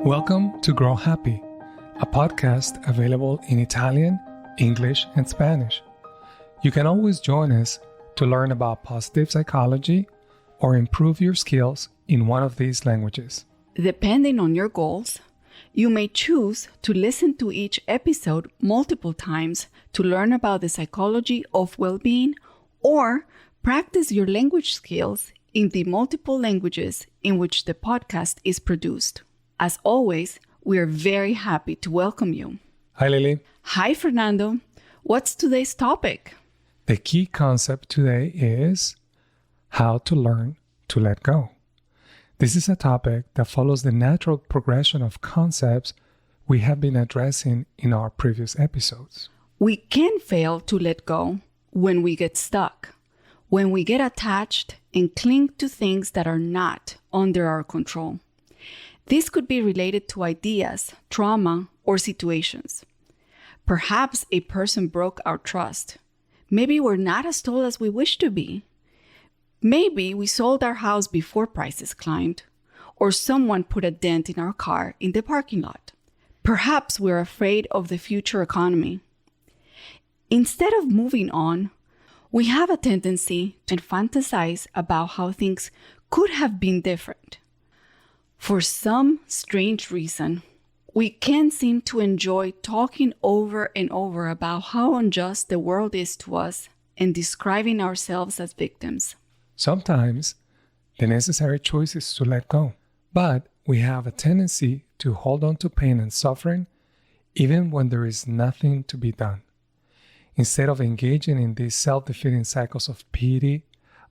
Welcome to Grow Happy, a podcast available in Italian, English, and Spanish. You can always join us to learn about positive psychology or improve your skills in one of these languages. Depending on your goals, you may choose to listen to each episode multiple times to learn about the psychology of well-being or practice your language skills in the multiple languages in which the podcast is produced. As always, we are very happy to welcome you. Hi, Lily. Hi, Fernando. What's today's topic? The key concept today is how to learn to let go. This is a topic that follows the natural progression of concepts we have been addressing in our previous episodes. We can fail to let go when we get stuck, when we get attached and cling to things that are not under our control. This could be related to ideas, trauma, or situations. Perhaps a person broke our trust. Maybe we're not as tall as we wish to be. Maybe we sold our house before prices climbed, or someone put a dent in our car in the parking lot. Perhaps we're afraid of the future economy. Instead of moving on, we have a tendency to fantasize about how things could have been different. For some strange reason, we can't seem to enjoy talking over and over about how unjust the world is to us and describing ourselves as victims. Sometimes the necessary choice is to let go, but we have a tendency to hold on to pain and suffering even when there is nothing to be done. Instead of engaging in these self-defeating cycles of pity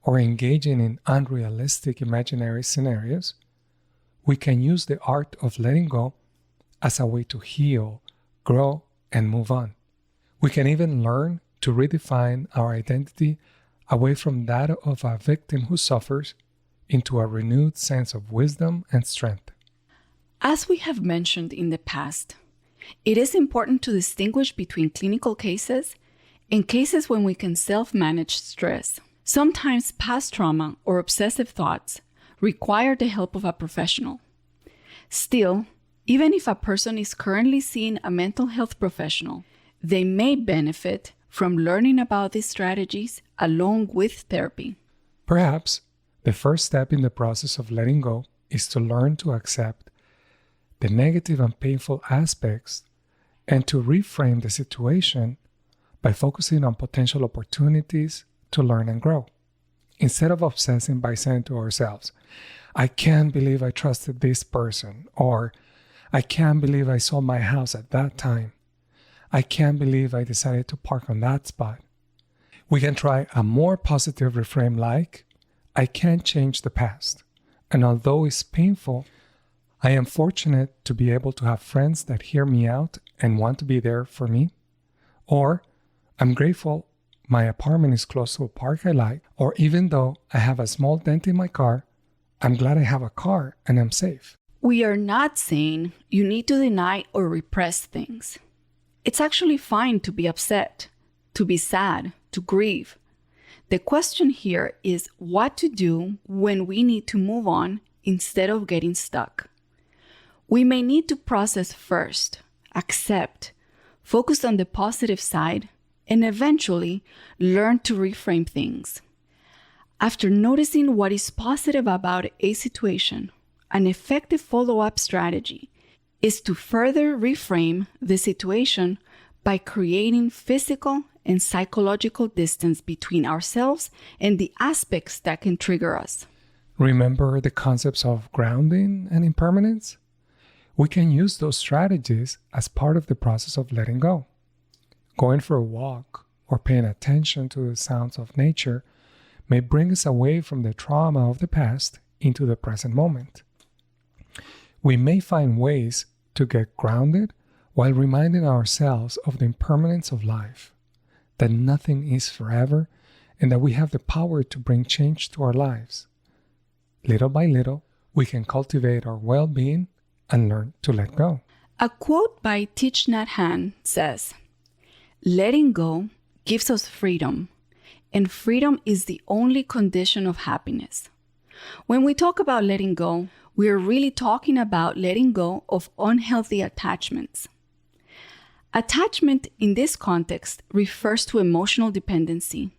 or engaging in unrealistic imaginary scenarios, we can use the art of letting go as a way to heal, grow, and move on. We can even learn to redefine our identity away from that of a victim who suffers into a renewed sense of wisdom and strength. As we have mentioned in the past, it is important to distinguish between clinical cases and cases when we can self-manage stress. Sometimes past trauma or obsessive thoughts require the help of a professional. Still, even if a person is currently seeing a mental health professional, they may benefit from learning about these strategies along with therapy. Perhaps the first step in the process of letting go is to learn to accept the negative and painful aspects and to reframe the situation by focusing on potential opportunities to learn and grow. Instead of obsessing by saying to ourselves, I can't believe I trusted this person, or I can't believe I sold my house at that time. I can't believe I decided to park on that spot. We can try a more positive reframe like, I can't change the past, and although it's painful, I am fortunate to be able to have friends that hear me out and want to be there for me. Or, I'm grateful my apartment is close to a park I like, or even though I have a small dent in my car, I'm glad I have a car and I'm safe. We are not saying you need to deny or repress things. It's actually fine to be upset, to be sad, to grieve. The question here is what to do when we need to move on instead of getting stuck. We may need to process first, accept, focus on the positive side, and eventually learn to reframe things. After noticing what is positive about a situation, an effective follow-up strategy is to further reframe the situation by creating physical and psychological distance between ourselves and the aspects that can trigger us. Remember the concepts of grounding and impermanence? We can use those strategies as part of the process of letting go. Going for a walk or paying attention to the sounds of nature may bring us away from the trauma of the past into the present moment. We may find ways to get grounded while reminding ourselves of the impermanence of life, that nothing is forever, and that we have the power to bring change to our lives. Little by little, we can cultivate our well-being and learn to let go. A quote by Thich Nhat Hanh says, "Letting go gives us freedom, and freedom is the only condition of happiness." When we talk about letting go, we are really talking about letting go of unhealthy attachments. Attachment in this context refers to emotional dependency.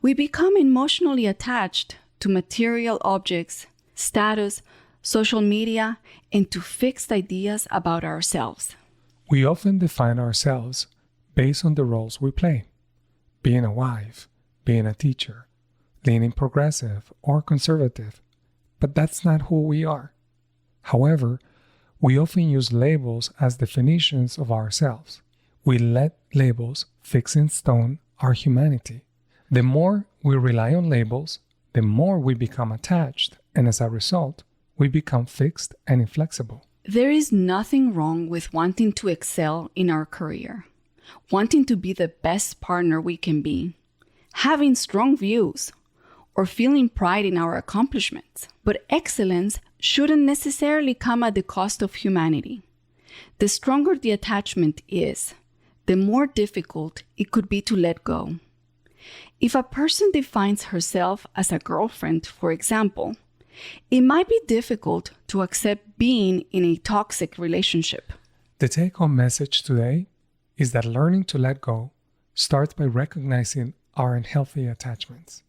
We become emotionally attached to material objects, status, social media, and to fixed ideas about ourselves. We often define ourselves based on the roles we play, being a wife, being a teacher, leaning progressive or conservative, but that's not who we are. However, we often use labels as definitions of ourselves. We let labels fix in stone our humanity. The more we rely on labels, the more we become attached, and as a result, we become fixed and inflexible. There is nothing wrong with wanting to excel in our career, wanting to be the best partner we can be, having strong views, or feeling pride in our accomplishments. But excellence shouldn't necessarily come at the cost of humanity. The stronger the attachment is, the more difficult it could be to let go. If a person defines herself as a girlfriend, for example, it might be difficult to accept being in a toxic relationship. The take-home message today is that learning to let go starts by recognizing our unhealthy attachments.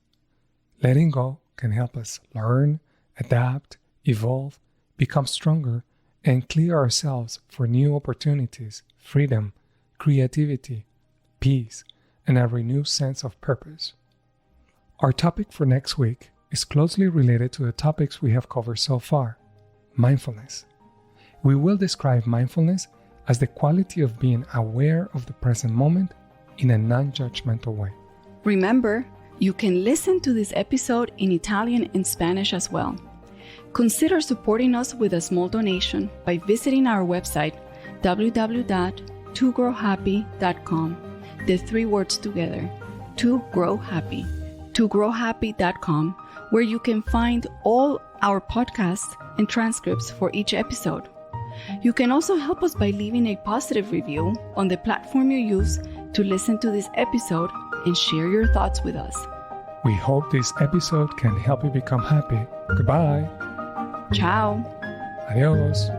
Letting go can help us learn, adapt, evolve, become stronger, and clear ourselves for new opportunities, freedom, creativity, peace, and a renewed sense of purpose. Our topic for next week is closely related to the topics we have covered so far, mindfulness. We will describe mindfulness as the quality of being aware of the present moment in a non-judgmental way. Remember, you can listen to this episode in Italian and Spanish as well. Consider supporting us with a small donation by visiting our website www.togrowhappy.com. The 3 words together, to grow happy. togrowhappy.com, where you can find all our podcasts and transcripts for each episode. You can also help us by leaving a positive review on the platform you use to listen to this episode and share your thoughts with us. We hope this episode can help you become happy. Goodbye. Ciao. Adios.